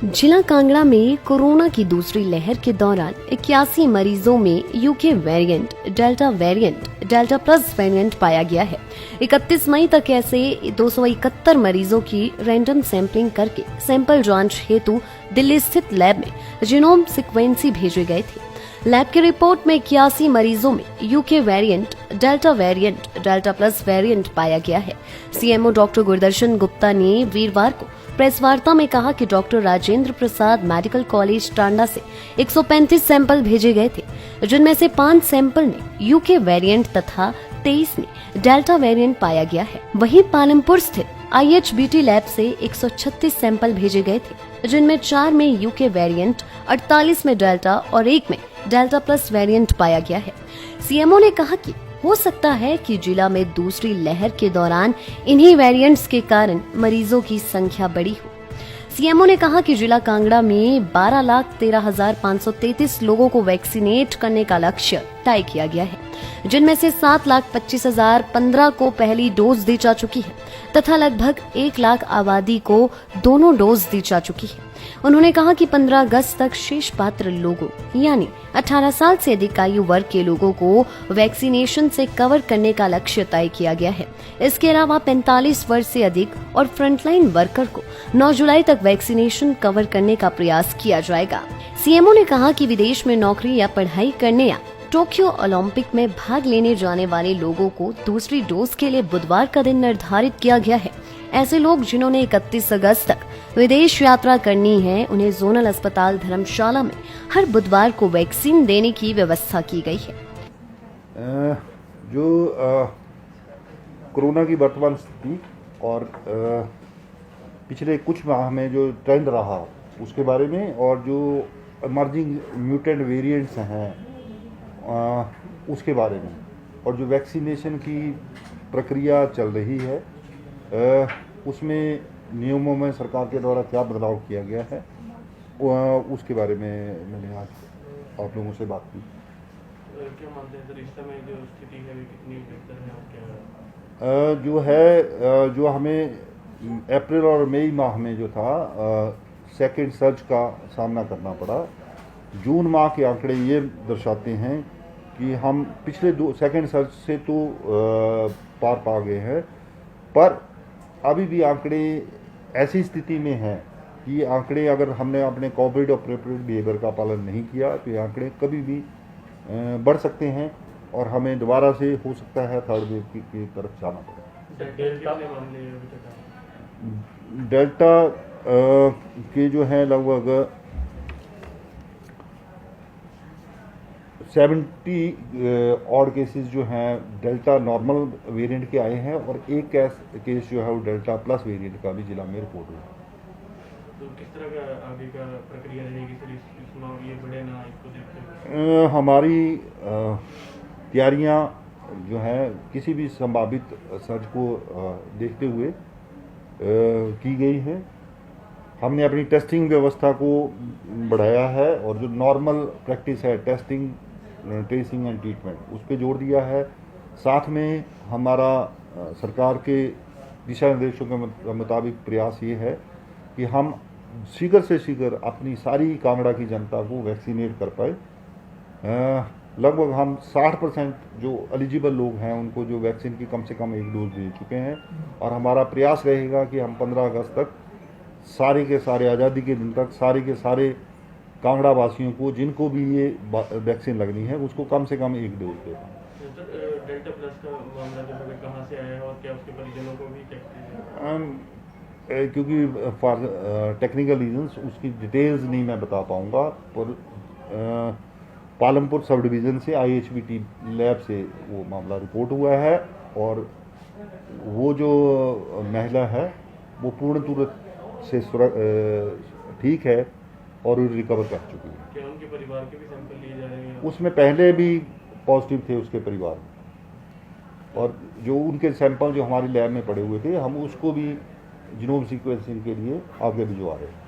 जिला कांगड़ा में कोरोना की दूसरी लहर के दौरान 81 मरीजों में UK variant, delta plus variant पाया गया है। 31 मई तक ऐसे 271 मरीजों की रैंडम सैंपलिंग करके सैंपल जांच हेतु दिल्ली स्थित लैब में जीनोम सीक्वेंसी भेजे गए थे। लैब की रिपोर्ट में 81 मरीजों में UK variant, delta plus variant पाया गया है। सीएमओ डॉक्टर गुरदर्शन गुप्ता ने वीरवार को प्रेस वार्ता में कहा कि doctor Rajendra Prasad medical college Tanda से 135 सैंपल भेजे गए थे, जिनमें से 5 सैंपल में यूके वेरिएंट तथा 23 में डेल्टा वेरिएंट पाया गया है। वहीं पालमपुर स्थित IHBT लैब से 136 सैंपल भेजे गए थे, जिनमें 4 में यूके वेरिएंट, 48 में डेल्टा और 1 में डेल्टा प्लस वेरिएंट पाया गया है। सीएमओ ने कहा कि हो सकता है कि जिला में दूसरी लहर के दौरान इन्हीं वेरिएंट्स के कारण मरीजों की संख्या बढ़ी हो। सीएमओ ने कहा कि जिला कांगड़ा में 12,13,533 लोगों को वैक्सीनेट करने का लक्ष्य तय किया गया है, जिनमें से 7,25,015 को पहली डोज दी जा चुकी है तथा लगभग 1 लाख आबादी को दोनों डोज दी जा चुकी है। उन्होंने कहा कि 15 अगस्त तक शेष पात्र लोगों यानी 18 साल से अधिक आयु वर्ग के लोगों को वैक्सीनेशन से कवर करने का लक्ष्य तय किया गया है। इसके अलावा 45 वर्ष से अधिक और फ्रंटलाइन वर्कर को 9 जुलाई तक वैक्सीनेशन कवर करने का प्रयास किया जाएगा। सीएमओ ने कहा कि विदेश में नौकरी या पढ़ाई करने या टोक्यो ओलंपिक में भाग लेने जाने वाले लोगों को दूसरी डोज के लिए बुधवार का दिन निर्धारित किया गया है। ऐसे लोग जिन्होंने 31 अगस्त तक विदेश यात्रा करनी है, उन्हें जोनल अस्पताल धर्मशाला में हर बुधवार को वैक्सीन देने की व्यवस्था की गई है। जो कोरोना की वर्तमान स्थिति और पिछले कुछ माह में जो ट्रेंड रहा उसके बारे में और जो इमर्जिंग म्यूटेंट वेरिएंट्स हैं उसके बारे में और जो वैक्सीनेशन की प्रक्रिया चल रही है उसमें नियमों में सरकार के द्वारा क्या बदलाव किया गया है उसके बारे में मैंने आज आप लोगों से बात की। क्या मानते हैं सर, इस समय जो स्थिति है कितनी बेहतर है और क्या जो हमें अप्रैल और मई माह में जो था सेकेंड सर्ज का सामना करना पड़ा, जून माह के आंकड़े ये दर्शाते हैं कि हम पिछले सेकेंड सर्ज से तो पार पा गए हैं, पर अभी भी आंकड़े ऐसी स्थिति में हैं कि आंकड़े अगर हमने अपने कोविड अप्रोप्रिएट बिहेवियर का पालन नहीं किया तो ये आंकड़े कभी भी बढ़ सकते हैं और हमें दोबारा से हो सकता है थर्ड वेव की तरफ जाना पड़े। डेल्टा के जो है लगभग 70 ऑड केसेस जो हैं डेल्टा नॉर्मल वेरिएंट के आए हैं और एक केस जो है वो डेल्टा प्लस वेरिएंट का भी जिला में रिपोर्ट हुआ। तो किस तरह का आगे का प्रक्रिया रहेगी सर, इसमें ये बढ़े ना इसको देखते हुए? हमारी तैयारियां जो हैं किसी भी संभावित सर्च को देखते हुए की गई हैं। हमने अपनी टेस्टिंग व्यवस्था को बढ़ाया है और जो नॉर्मल प्रैक्टिस है टेस्टिंग, ट्रेसिंग एंड ट्रीटमेंट उस पर जोर दिया है। साथ में हमारा सरकार के दिशा निर्देशों के मुताबिक प्रयास ये है कि हम शीघ्र से शीघ्र अपनी सारी कांगड़ा की जनता को वैक्सीनेट कर पाए। लगभग हम 60% जो एलिजिबल लोग हैं उनको जो वैक्सीन की कम से कम 1 डोज दे चुके हैं और हमारा प्रयास रहेगा कि हम 15 अगस्त तक सारे के सारे आज़ादी के दिन तक सारे के सारे कांगड़ा वासियों को जिनको भी ये वैक्सीन लगनी है उसको कम से कम 1 डोज दे पाएँ। डेल्टा प्लस का मामला जो है कहाँ से आया है और क्या उसके परिजनों को भी चेक किया? क्योंकि फॉर टेक्निकल रीजंस उसकी डिटेल्स नहीं मैं बता पाऊँगा, पर पालमपुर सब डिवीज़न से IHBT लैब से वो मामला रिपोर्ट हुआ है और वो जो महिला है वो पूर्ण रूप से ठीक है और रिकवर कर चुकी है। क्या उनके परिवार के भी सैंपल लिए जा रहे हैं? उसमें पहले भी पॉजिटिव थे उसके परिवार में और जो उनके सैंपल जो हमारी लैब में पड़े हुए थे हम उसको भी जीनोम सीक्वेंसिंग के लिए आगे भिजवा रहे हैं।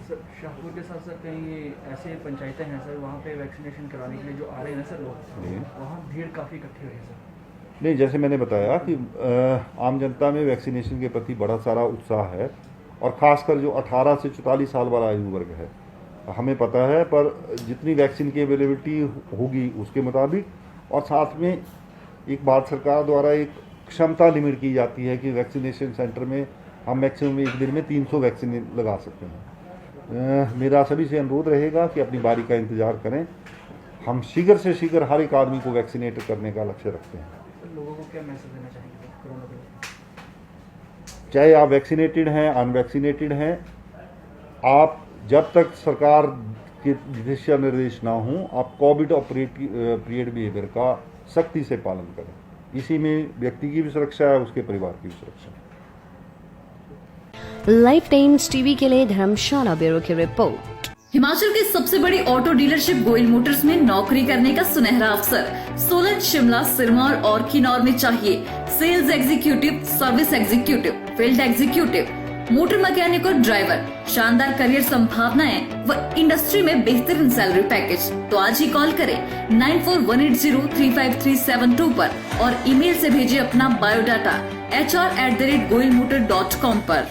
सर शाहपुर के साथ सर कहीं ऐसे पंचायतें हैं सर वहाँ पे वैक्सीनेशन कराने के लिए जो आ रहे हैं सर लोग, वहाँ भीड़ काफ़ी इकट्ठी हुई है सर? नहीं, जैसे मैंने बताया कि आम जनता में वैक्सीनेशन के प्रति बड़ा सारा उत्साह है और ख़ासकर जो 18 से 44 साल वाला आयु वर्ग है, हमें पता है, पर जितनी वैक्सीन की अवेलेबिलिटी होगी उसके मुताबिक, और साथ में एक भारत सरकार द्वारा एक क्षमता लिमिट की जाती है कि वैक्सीनेशन सेंटर में हम मैक्सिमम एक दिन में 300 वैक्सीन लगा सकते हैं। मेरा सभी से अनुरोध रहेगा कि अपनी बारी का इंतज़ार करें। हम शीघ्र से शीघ्र हर एक आदमी को वैक्सीनेट करने का लक्ष्य रखते हैं। तो लोगों को क्या मैसेज देना चाहेंगे कोरोना को लेकर? चाहे आप वैक्सीनेटेड हैं, अनवैक्सीनेटेड हैं, आप जब तक सरकार के दिशा निर्देश ना हों, आप कोविड पीरियड बिहेवियर का सख्ती से पालन करें। इसी में व्यक्ति की भी सुरक्षा है, उसके परिवार की भी सुरक्षा है। लाइफ टाइम्स टीवी के लिए धर्मशाला ब्यूरो की रिपोर्ट। हिमाचल की सबसे बड़ी ऑटो डीलरशिप गोयल मोटर्स में नौकरी करने का सुनहरा अवसर। सोलन, शिमला, सिरमौर और किन्नौर में चाहिए sales executive, service executive, field executive, motor mechanic और ड्राइवर। शानदार करियर संभावनाएं व इंडस्ट्री में बेहतरीन सैलरी पैकेज। तो आज ही कॉल करें 9418035372 पर और ईमेल से भेजिए अपना बायोडाटा hr@goilmotor.com पर।